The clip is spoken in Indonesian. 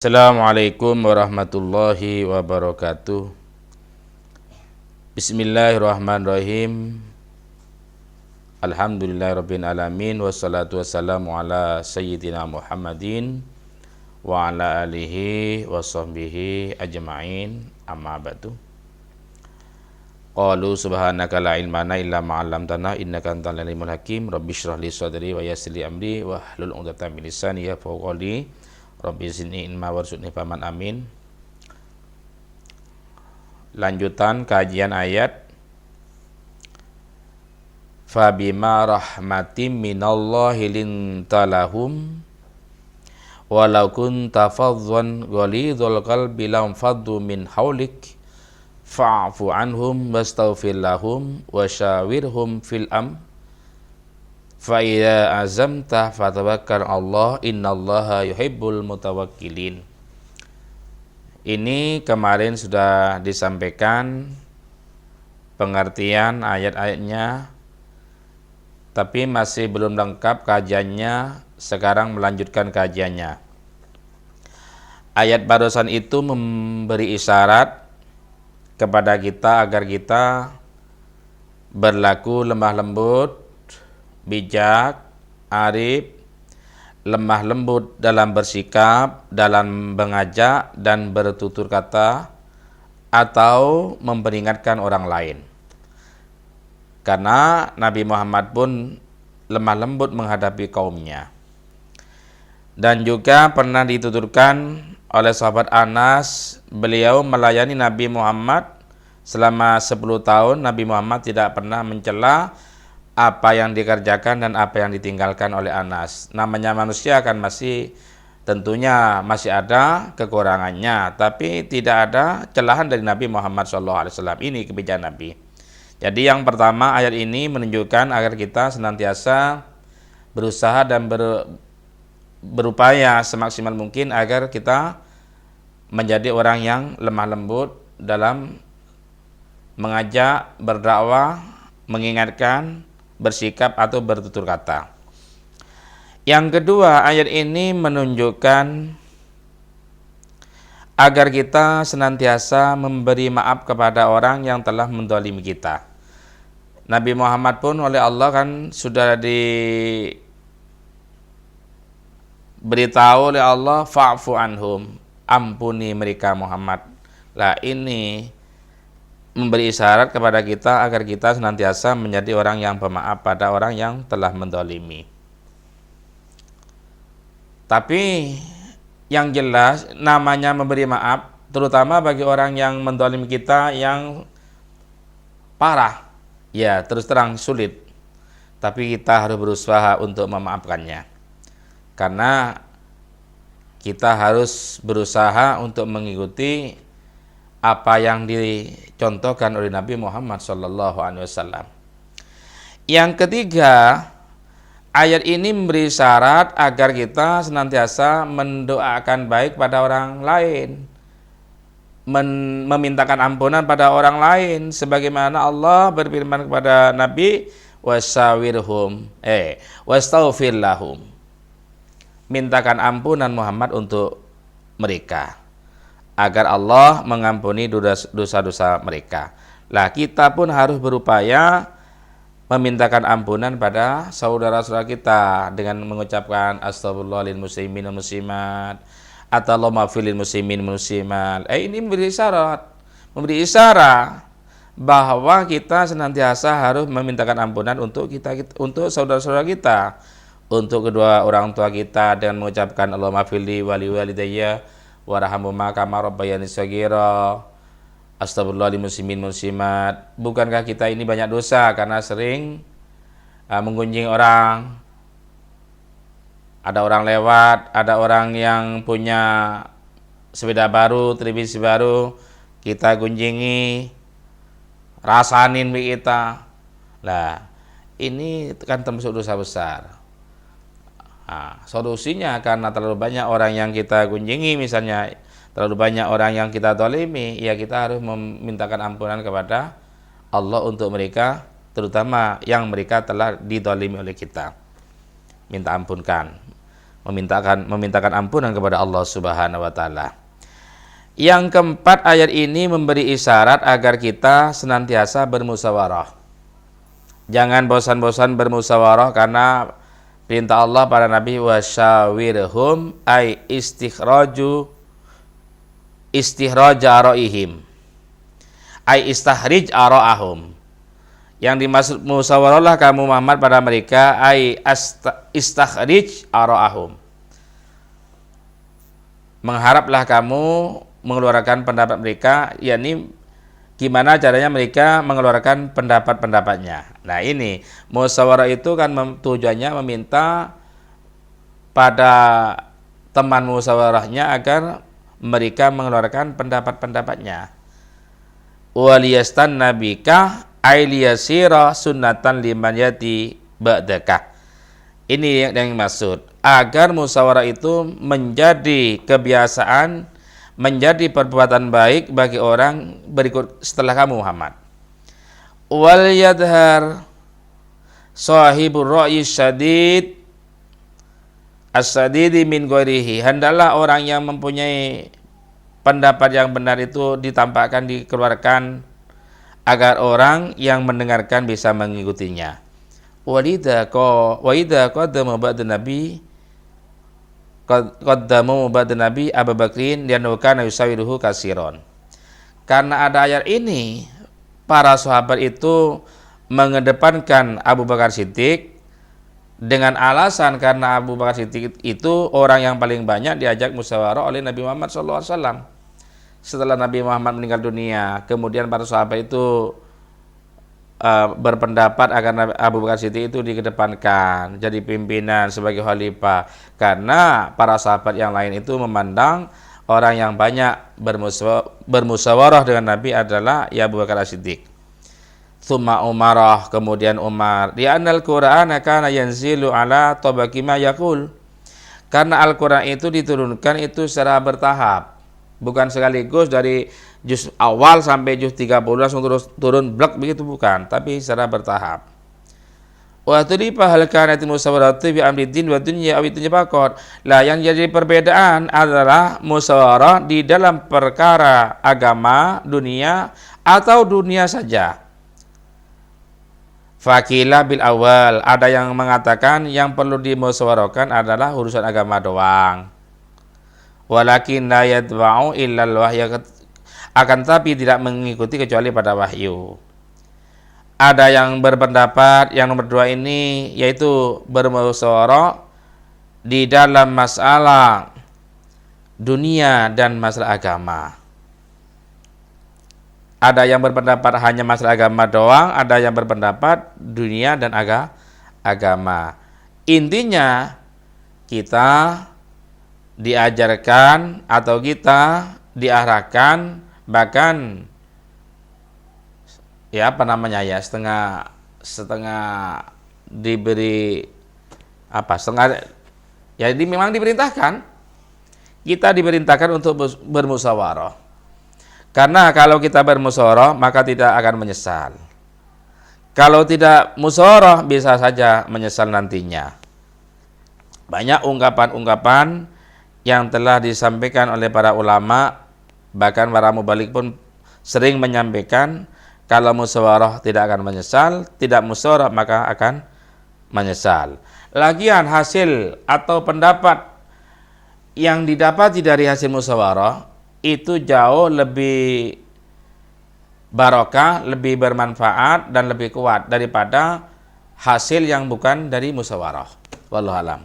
Assalamualaikum warahmatullahi wabarakatuh. Bismillahirrahmanirrahim. Alhamdulillahirabbil alamin wassalatu wassalamu ala sayyidina Muhammadin wa ala alihi washabbihi ajmain. Amma ba'du. Qalu subhanaka la ilma lana illa ma 'allamtana innaka antal alimul hakim. Rabbi shrah li sadri wa yassir li amri wa hlul 'uqdatam min lisani yafqahu qawli. Rabbi zidni ilma warzuqni faman amin. Lanjutan kajian ayat Fabima rahmatim minallahi lintalahum walau kunta fadhdhan ghalidhal qalbi lam faddu min haulik fa'fu anhum wastaghfir lahum wasyawirhum fil fa idza azamta fatawakkal Allah innallaha yuhibbul mutawakkilin. Ini kemarin sudah disampaikan pengertian ayat-ayatnya, tapi masih belum lengkap kajiannya. Sekarang melanjutkan kajiannya. Ayat barusan itu memberi isyarat kepada kita agar kita berlaku lemah lembut, bijak, arif, lemah lembut dalam bersikap, dalam mengajak dan bertutur kata, atau memperingatkan orang lain. Karena Nabi Muhammad pun lemah lembut menghadapi kaumnya. Dan juga pernah dituturkan oleh sahabat Anas, beliau melayani Nabi Muhammad selama 10 tahun. Nabi Muhammad tidak pernah mencela apa yang dikerjakan dan apa yang ditinggalkan oleh Anas. Namanya manusia kan tentunya masih ada kekurangannya, tapi tidak ada celahan dari Nabi Muhammad SAW. Ini kebijakan Nabi. Jadi yang pertama, ayat ini menunjukkan agar kita senantiasa berusaha dan berupaya semaksimal mungkin agar kita menjadi orang yang lemah lembut dalam mengajak, berdakwah, mengingatkan, bersikap atau bertutur kata. Yang kedua, ayat ini menunjukkan agar kita senantiasa memberi maaf kepada orang yang telah menzalimi kita. Nabi Muhammad pun oleh Allah kan sudah diberitahu oleh Allah, fa'fu anhum, ampuni mereka Muhammad. Lah ini memberi isyarat kepada kita agar kita senantiasa menjadi orang yang pemaaf pada orang yang telah menzalimi. Tapi yang jelas namanya memberi maaf, terutama bagi orang yang menzalimi kita yang parah, ya terus terang sulit. Tapi kita harus berusaha untuk memaafkannya. Karena kita harus berusaha untuk mengikuti apa yang dicontohkan oleh Nabi Muhammad SAW. Yang ketiga, ayat ini memberi syarat agar kita senantiasa mendoakan baik pada orang lain, memintakan ampunan pada orang lain, sebagaimana Allah berfirman kepada Nabi, wastaghfir lahum, mintakan ampunan Muhammad untuk mereka agar Allah mengampuni dosa-dosa mereka. Lah kita pun harus berupaya memintakan ampunan pada saudara-saudara kita dengan mengucapkan astagfirullah lil muslimin wal muslimat atau Allahumma fil lil muslimin wal muslimat. Ini memberi isyarat bahwa kita senantiasa harus memintakan ampunan untuk untuk saudara-saudara kita, untuk kedua orang tua kita dengan mengucapkan Allahumma fil li wa li walidayya warhamhuma kama rabbayani shaghira, astagfirullah lil muslimin muslimat. Bukankah kita ini banyak dosa karena sering menggunjing orang? Ada orang lewat, ada orang yang punya sepeda baru, televisi baru, kita gunjingi, rasanin kita. Lah, ini kan termasuk dosa besar. Solusinya karena terlalu banyak orang yang kita kunjungi, misalnya terlalu banyak orang yang kita zalimi, ya kita harus memintakan ampunan kepada Allah untuk mereka, terutama yang mereka telah dizalimi oleh kita. Minta ampunkan. memintakan ampunan kepada Allah Subhanahu wa taala. Yang keempat, ayat ini memberi isyarat agar kita senantiasa bermusyawarah. Jangan bosan-bosan bermusyawarah, karena perintah Allah pada Nabi, wasyawirhum ay istikhraja ra'ihim ay istahrij ara'ahum. Yang dimaksud musyawarahlah kamu Muhammad pada mereka ay istakhrij ara'ahum. Mengharaplah kamu mengeluarkan pendapat mereka, yakni gimana caranya mereka mengeluarkan pendapat-pendapatnya. Nah, ini musyawarah itu kan tujuannya meminta pada teman musyawarahnya agar mereka mengeluarkan pendapat-pendapatnya. Waliyastan nabika ailiyasira sunnatan liman yati ba'daka. Ini yang maksud, agar musyawarah itu menjadi kebiasaan, menjadi perbuatan baik bagi orang berikut setelah kamu Muhammad. Wal yadhar sahibur ra'yi syadid as-sadidi min ghairihi. Hendaklah orang yang mempunyai pendapat yang benar itu ditampakkan, dikeluarkan, agar orang yang mendengarkan bisa mengikutinya. Wa idza qadama ba'da nabi qaddamu ba'da nabi Abu Bakrin li'annahu kana yusawiruhu katsiran. Karena ada ayat ini, para sahabat itu mengedepankan Abu Bakar Siddiq dengan alasan karena Abu Bakar Siddiq itu orang yang paling banyak diajak musyawarah oleh Nabi Muhammad SAW. Setelah Nabi Muhammad meninggal dunia, kemudian para sahabat itu berpendapat agar Abu Bakar Siddiq itu dikedepankan jadi pimpinan sebagai khalifah, karena para sahabat yang lain itu memandang orang yang banyak bermusyawarah dengan Nabi adalah ya Abu Bakar Siddiq. Tsumma Umarah, kemudian Umar. Di anal Qur'an kana yanzilu ala tabaqi ma yaqul. Karena Al-Qur'an itu diturunkan itu secara bertahap, bukan sekaligus dari juz awal sampai juz 30 langsung terus turun blok begitu, bukan, tapi secara bertahap. Wa tulipa hal kanat musyawaratu bi amri din wa dunya aw dunya faqat. Lah yang jadi perbedaan adalah musyawarah di dalam perkara agama, dunia, atau dunia saja. Fakila bil awal, ada yang mengatakan yang perlu dimusyawarahkan adalah urusan agama doang. Walakin la yadba'u illa al-wahya, akan tapi tidak mengikuti kecuali pada wahyu. Ada yang berpendapat yang nomor 2 ini, yaitu bermusyawarah di dalam masalah dunia dan masalah agama. Ada yang berpendapat hanya masalah agama doang, ada yang berpendapat dunia dan agama. Intinya kita diajarkan atau kita diarahkan, bahkan ya setengah diberi setengah, jadi memang diperintahkan, kita diperintahkan untuk bermusyawarah, karena kalau kita bermusyawarah maka tidak akan menyesal. Kalau tidak musyawarah bisa saja menyesal nantinya. Banyak ungkapan-ungkapan yang telah disampaikan oleh para ulama, bahkan para mubalik pun sering menyampaikan kalau musyawarah tidak akan menyesal, tidak musyawarah maka akan menyesal. Lagian hasil atau pendapat yang didapati dari hasil musyawarah itu jauh lebih barokah, lebih bermanfaat dan lebih kuat daripada hasil yang bukan dari musyawarah. Wallahu alam.